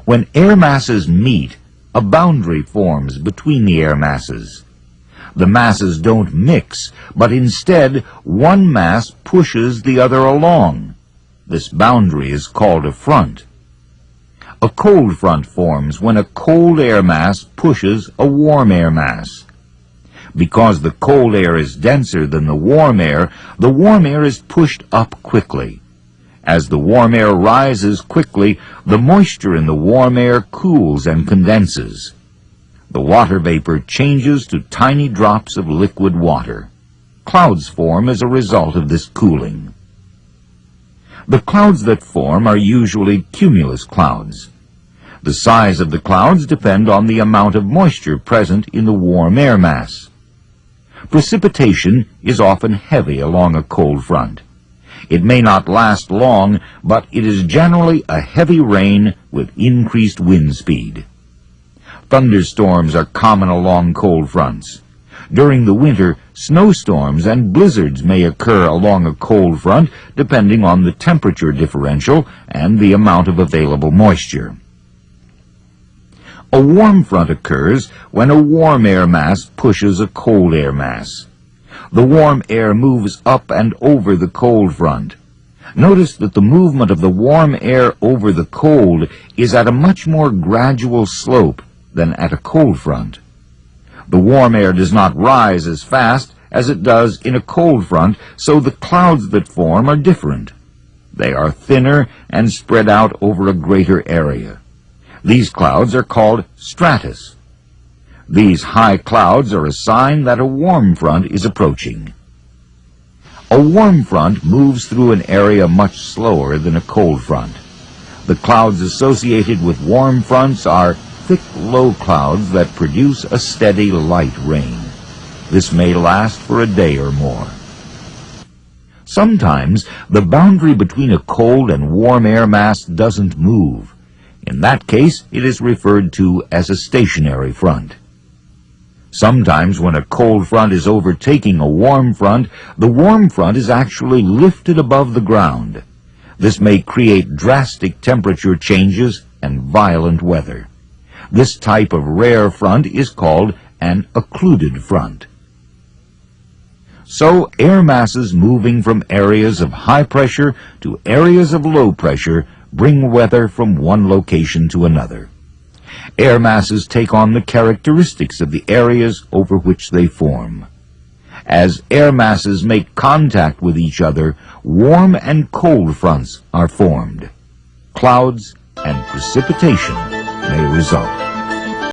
When air masses meet, a boundary forms between the air masses. The masses don't mix, but instead one mass pushes the other along. This boundary is called a front. A cold front forms when a cold air mass pushes a warm air mass. Because the cold air is denser than the warm air is pushed up quickly. As the warm air rises quickly, the moisture in the warm air cools and condenses. The water vapor changes to tiny drops of liquid water. Clouds form as a result of this cooling. The clouds that form are usually cumulus clouds. The size of the clouds depend on the amount of moisture present in the warm air mass. Precipitation is often heavy along a cold front. It may not last long, but it is generally a heavy rain with increased wind speed. Thunderstorms are common along cold fronts. During the winter, snowstorms and blizzards may occur along a cold front depending on the temperature differential and the amount of available moisture. A warm front occurs when a warm air mass pushes a cold air mass. The warm air moves up and over the cold front. Notice that the movement of the warm air over the cold is at a much more gradual slope than at a cold front. The warm air does not rise as fast as it does in a cold front, so the clouds that form are different. They are thinner and spread out over a greater area. These clouds are called stratus. These high clouds are a sign that a warm front is approaching. A warm front moves through an area much slower than a cold front. The clouds associated with warm fronts are thick, low clouds that produce a steady, light rain. This may last for a day or more. Sometimes the boundary between a cold and warm air mass doesn't move. In that case, it is referred to as a stationary front. Sometimes when a cold front is overtaking a warm front, the warm front is actually lifted above the ground. This may create drastic temperature changes and violent weather. This type of rare front is called an occluded front. So, air masses moving from areas of high pressure to areas of low pressure bring weather from one location to another. Air masses take on the characteristics of the areas over which they form. As air masses make contact with each other, warm and cold fronts are formed. Clouds and precipitation may result.